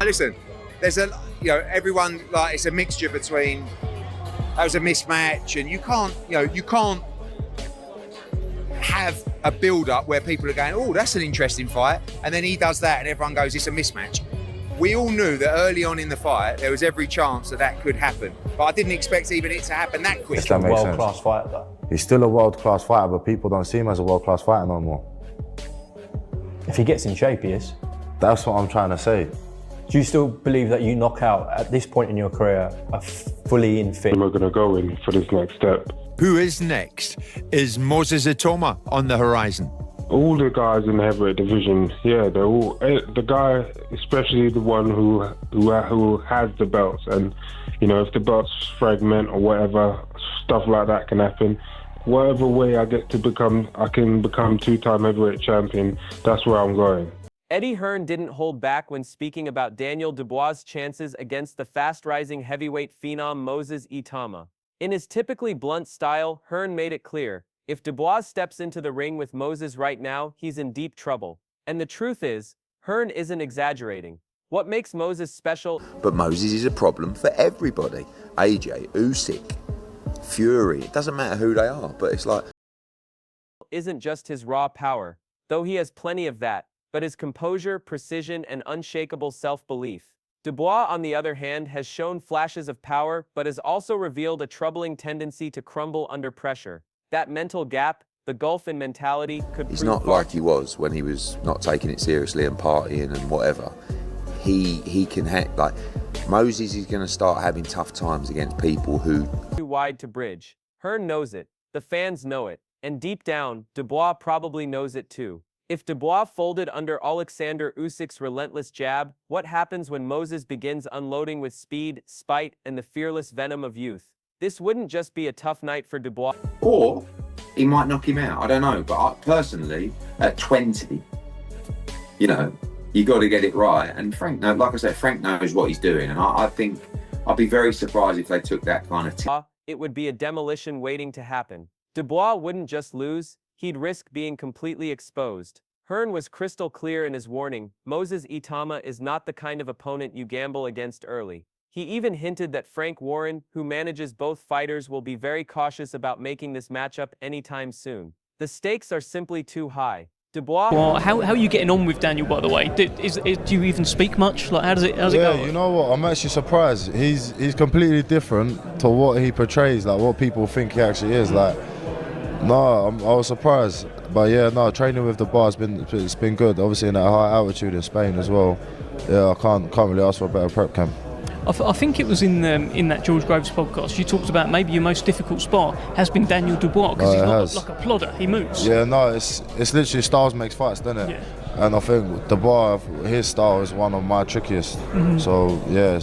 Listen, there's everyone, like, it's a mixture between, that was a mismatch, and you can't have a build-up where people are going, oh, that's an interesting fight, and then he does that and everyone goes, it's a mismatch. We all knew that early on in the fight, there was every chance that could happen, but I didn't expect even it to happen that quick. He's a world-class fighter, though. He's still a world-class fighter, but people don't see him as a world-class fighter no more. If he gets in shape, he is. That's what I'm trying to say. Do you still believe that you knock out, at this point in your career, a fully in fit? We're going to go in for this next step. Who is next? Is Moses Itauma on the horizon? All the guys in the heavyweight division, yeah, they're all, the guy, especially the one who has the belts, and, you know, if the belts fragment or whatever, stuff like that can happen. Whatever way I can become two-time heavyweight champion, that's where I'm going. Eddie Hearn didn't hold back when speaking about Daniel Dubois' chances against the fast-rising heavyweight phenom Moses Itauma. In his typically blunt style, Hearn made it clear, if Dubois steps into the ring with Moses right now, he's in deep trouble. And the truth is, Hearn isn't exaggerating. What makes Moses special? But Moses is a problem for everybody. AJ, Usyk, Fury, it doesn't matter who they are, but it's like... Isn't just his raw power, though he has plenty of that, but his composure, precision, and unshakable self-belief. Dubois, on the other hand, has shown flashes of power, but has also revealed a troubling tendency to crumble under pressure. That mental gap, the gulf in mentality, could He's not like he was when he was not taking it seriously and partying and whatever. He can like Moses is going to start having tough times against people who too wide to bridge. Hearn knows it, the fans know it, and deep down, Dubois probably knows it too. If Dubois folded under Alexander Usyk's relentless jab, what happens when Moses begins unloading with speed, spite, and the fearless venom of youth? This wouldn't just be a tough night for Dubois. Or he might knock him out, I don't know, but personally, at 20, you know, you got to get it right. And Frank, like I said, Frank knows what he's doing, and I think I'd be very surprised if they took that kind of it would be a demolition waiting to happen. Dubois wouldn't just lose, he'd risk being completely exposed. Hearn was crystal clear in his warning, Moses Itauma is not the kind of opponent you gamble against early. He even hinted that Frank Warren, who manages both fighters, will be very cautious about making this matchup anytime soon. The stakes are simply too high. Dubois... Well, how are you getting on with Daniel, by the way? Do you even speak much? Like, how's it go? Yeah, you know what? I'm actually surprised. He's completely different to what he portrays, like what people think he actually is. Like, no, I was surprised. But yeah, no, training with the bar it's been good. Obviously in that high altitude in Spain as well. Yeah, I can't really ask for a better prep camp. I think it was in that George Groves podcast, you talked about maybe your most difficult spot has been Daniel Dubois, because he's not like a plodder, he moves. Yeah, no, it's literally styles makes fights, doesn't it? Yeah. And I think Dubois, his style is one of my trickiest. So yeah,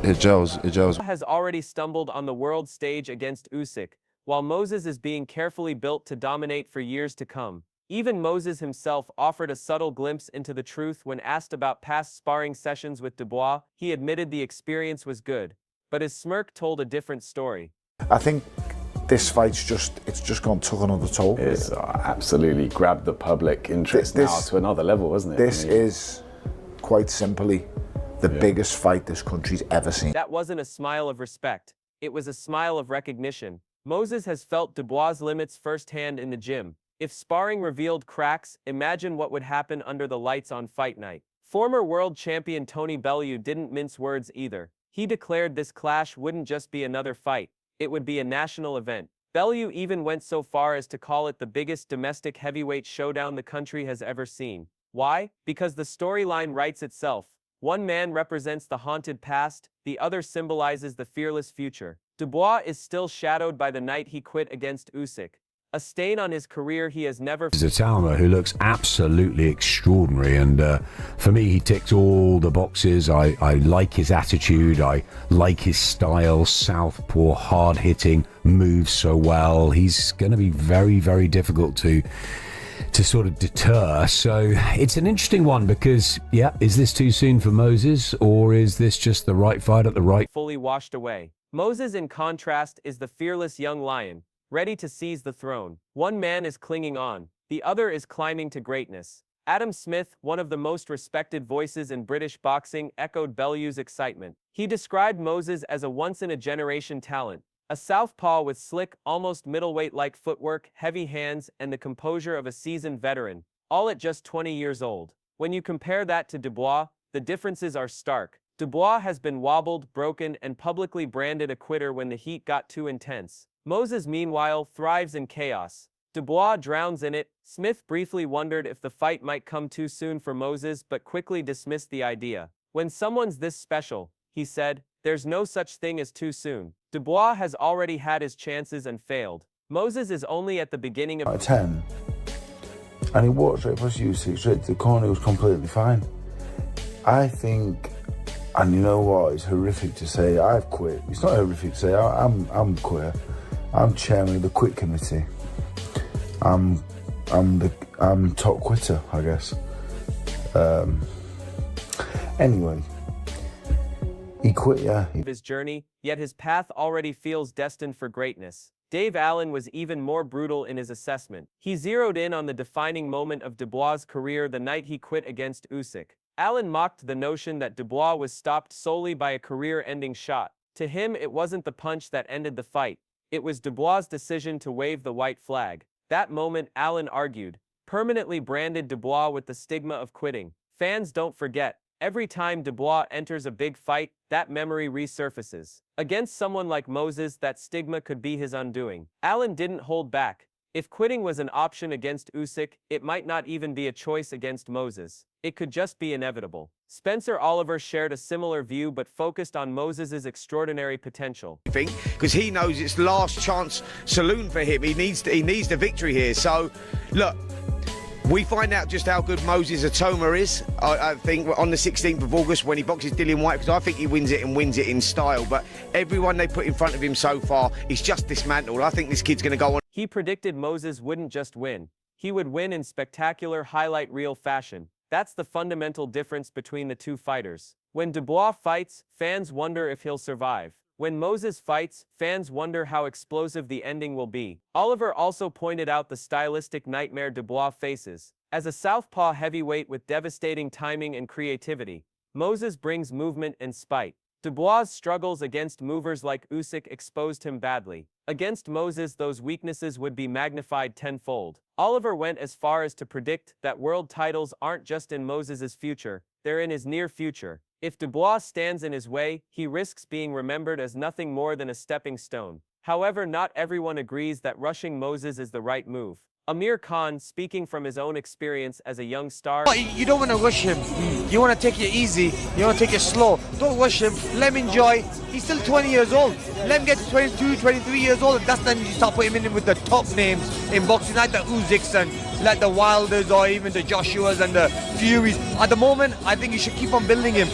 it gels. Has already stumbled on the world stage against Usyk, while Moses is being carefully built to dominate for years to come. Even Moses himself offered a subtle glimpse into the truth when asked about past sparring sessions with Dubois. He admitted the experience was good, but his smirk told a different story. I think this fight's just gone took another toll. It's absolutely grabbed the public interest now to another level, hasn't it? This is quite simply the biggest fight this country's ever seen. That wasn't a smile of respect. It was a smile of recognition. Moses has felt Dubois' limits firsthand in the gym. If sparring revealed cracks, imagine what would happen under the lights on fight night. Former world champion Tony Bellew didn't mince words either. He declared this clash wouldn't just be another fight, it would be a national event. Bellew even went so far as to call it the biggest domestic heavyweight showdown the country has ever seen. Why? Because the storyline writes itself. One man represents the haunted past, the other symbolizes the fearless future. Dubois is still shadowed by the night he quit against Usyk. A stain on his career he has never... Itauma, who looks absolutely extraordinary, and for me he ticks all the boxes. I like his attitude, I like his style, southpaw, hard-hitting, moves so well. He's going to be very, very difficult to sort of deter. So it's an interesting one because, yeah, is this too soon for Moses, or is this just the right fight at the right... fully washed away. Moses, in contrast, is the fearless young lion, ready to seize the throne. One man is clinging on, the other is climbing to greatness. Adam Smith, one of the most respected voices in British boxing, echoed Bellew's excitement. He described Moses as a once-in-a-generation talent, a southpaw with slick, almost middleweight-like footwork, heavy hands, and the composure of a seasoned veteran, all at just 20 years old. When you compare that to Dubois, the differences are stark. Dubois has been wobbled, broken, and publicly branded a quitter when the heat got too intense. Moses, meanwhile, thrives in chaos. Dubois drowns in it. Smith briefly wondered if the fight might come too soon for Moses, but quickly dismissed the idea. When someone's this special, he said, there's no such thing as too soon. Dubois has already had his chances and failed. Moses is only at the beginning of 10, and he walked straight past Usyk, straight to the corner. It was completely fine. I think, and you know what, it's horrific to say I've quit. It's not horrific to say I'm quit. I'm chairman of the quit committee. I'm top quitter, I guess. Anyway, he quit, yeah. His journey, yet his path already feels destined for greatness. Dave Allen was even more brutal in his assessment. He zeroed in on the defining moment of Dubois' career the night he quit against Usyk. Allen mocked the notion that Dubois was stopped solely by a career-ending shot. To him, it wasn't the punch that ended the fight. It was Dubois' decision to wave the white flag. That moment, Allen argued, permanently branded Dubois with the stigma of quitting. Fans don't forget. Every time Dubois enters a big fight, that memory resurfaces. Against someone like Moses, that stigma could be his undoing. Allen didn't hold back. If quitting was an option against Usyk, it might not even be a choice against Moses. It could just be inevitable. Spencer Oliver shared a similar view but focused on Moses's extraordinary potential. Because he knows it's last chance saloon for him. He needs the victory here. So, look, we find out just how good Moses Itauma is, I think, on the 16th of August when he boxes Dillian Whyte, because I think he wins it and wins it in style. But everyone they put in front of him so far is just dismantled. I think this kid's going to go on. He predicted Moses wouldn't just win. He would win in spectacular highlight reel fashion. That's the fundamental difference between the two fighters. When Dubois fights, fans wonder if he'll survive. When Moses fights, fans wonder how explosive the ending will be. Oliver also pointed out the stylistic nightmare Dubois faces. As a southpaw heavyweight with devastating timing and creativity, Moses brings movement and spite. Dubois' struggles against movers like Usyk exposed him badly. Against Moses, those weaknesses would be magnified tenfold. Oliver went as far as to predict that world titles aren't just in Moses's future, they're in his near future. If Dubois stands in his way, he risks being remembered as nothing more than a stepping stone. However, not everyone agrees that rushing Moses is the right move. Amir Khan, speaking from his own experience as a young star, you don't want to rush him. You want to take it easy. You want to take it slow. Don't rush him. Let him enjoy. He's still 20 years old. Let him get to 22, 23 years old. That's then you start putting him in with the top names in boxing, like the Usyks and like the Wilders or even the Joshuas and the Furies. At the moment, I think you should keep on building him.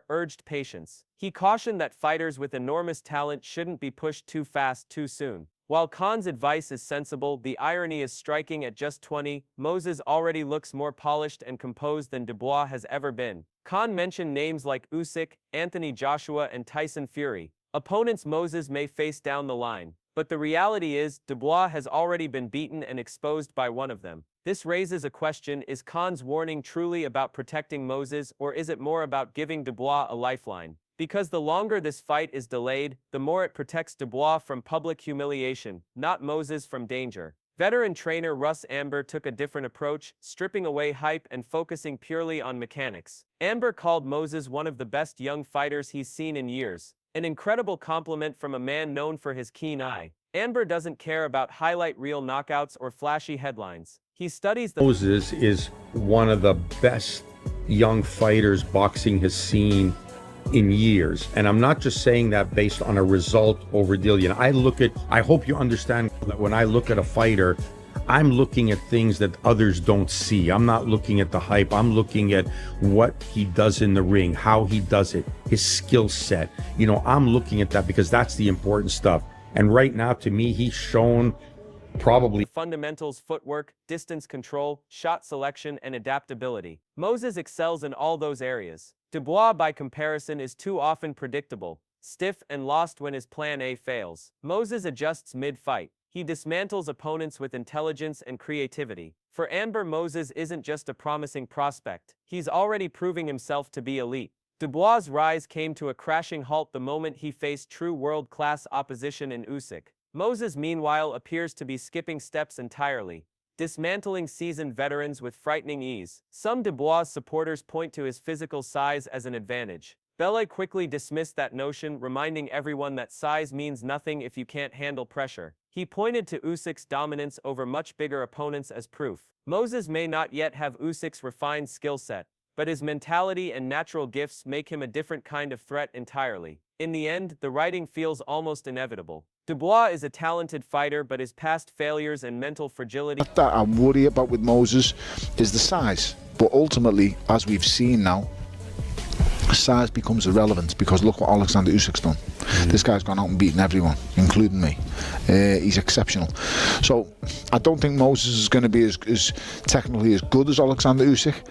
Urged patience. He cautioned that fighters with enormous talent shouldn't be pushed too fast too soon. While Khan's advice is sensible, the irony is striking. At just 20, Moses already looks more polished and composed than Dubois has ever been. Khan mentioned names like Usyk, Anthony Joshua, and Tyson Fury, opponents Moses may face down the line. But the reality is, Dubois has already been beaten and exposed by one of them. This raises a question: is Khan's warning truly about protecting Moses, or is it more about giving Dubois a lifeline? Because the longer this fight is delayed, the more it protects Dubois from public humiliation, not Moses from danger. Veteran trainer Russ Amber took a different approach, stripping away hype and focusing purely on mechanics. Amber called Moses one of the best young fighters he's seen in years, an incredible compliment from a man known for his keen eye. Amber doesn't care about highlight reel knockouts or flashy headlines. He studies the— Moses is one of the best young fighters boxing has seen in years. And I'm not just saying that based on a result over Dillian. I hope you understand that when I look at a fighter, I'm looking at things that others don't see. I'm not looking at the hype. I'm looking at what he does in the ring, how he does it, his skill set. You know, I'm looking at that because that's the important stuff. And right now, to me, he's shown probably fundamentals: footwork, distance control, shot selection, and adaptability. Moses excels in all those areas. Dubois, by comparison, is too often predictable, stiff, and lost when his plan A fails. Moses adjusts mid-fight. He dismantles opponents with intelligence and creativity. For Amber, Moses isn't just a promising prospect. He's already proving himself to be elite. Dubois' rise came to a crashing halt the moment he faced true world-class opposition in Usyk. Moses, meanwhile, appears to be skipping steps entirely, dismantling seasoned veterans with frightening ease. Some Dubois supporters point to his physical size as an advantage. Bele quickly dismissed that notion, reminding everyone that size means nothing if you can't handle pressure. He pointed to Usyk's dominance over much bigger opponents as proof. Moses may not yet have Usyk's refined skill set, but his mentality and natural gifts make him a different kind of threat entirely. In the end, the writing feels almost inevitable. Dubois is a talented fighter, but his past failures and mental fragility... That I worry about with Moses is the size. But ultimately, as we've seen now, size becomes irrelevant because look what Alexander Usyk's done. This guy's gone out and beaten everyone, including me. He's exceptional. So I don't think Moses is going to be as technically as good as Alexander Usyk,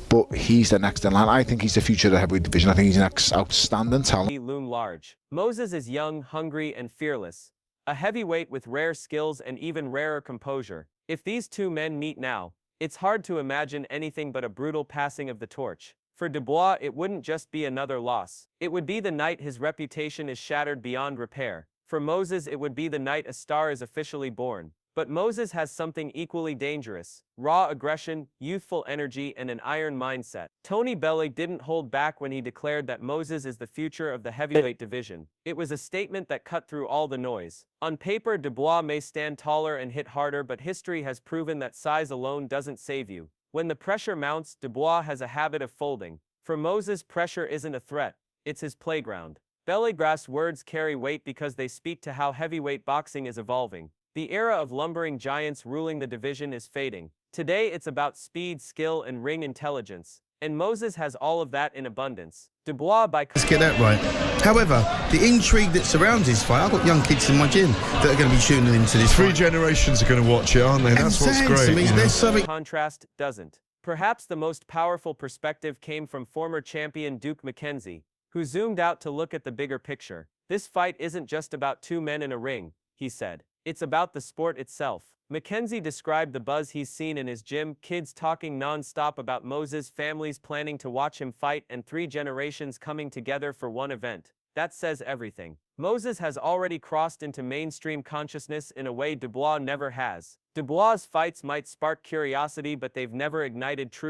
but he's the next in line. I think he's the future of the heavyweight division. I think he's an outstanding talent. Loom large. Moses is young, hungry, and fearless. A heavyweight with rare skills and even rarer composure. If these two men meet now, it's hard to imagine anything but a brutal passing of the torch. For Dubois, it wouldn't just be another loss. It would be the night his reputation is shattered beyond repair. For Moses, it would be the night a star is officially born. But Moses has something equally dangerous: raw aggression, youthful energy, and an iron mindset. Tony Bellew didn't hold back when he declared that Moses is the future of the heavyweight division. It was a statement that cut through all the noise. On paper, Dubois may stand taller and hit harder, but history has proven that size alone doesn't save you. When the pressure mounts, Dubois has a habit of folding. For Moses, pressure isn't a threat, it's his playground. Bellegra's words carry weight because they speak to how heavyweight boxing is evolving. The era of lumbering giants ruling the division is fading. Today it's about speed, skill, and ring intelligence. And Moses has all of that in abundance. Dubois by... Let's get that right. However, the intrigue that surrounds this fight, I've got young kids in my gym that are going to be tuning into this Three fight. generations are going to watch it, aren't they? That's what's great. I mean, there's something... Contrast doesn't. Perhaps the most powerful perspective came from former champion Duke McKenzie, who zoomed out to look at the bigger picture. This fight isn't just about two men in a ring, he said. It's about the sport itself. McKenzie described the buzz he's seen in his gym, kids talking non-stop about Moses, families planning to watch him fight, and 3 generations coming together for one event. That says everything. Moses has already crossed into mainstream consciousness in a way Dubois never has. Dubois' fights might spark curiosity, but they've never ignited true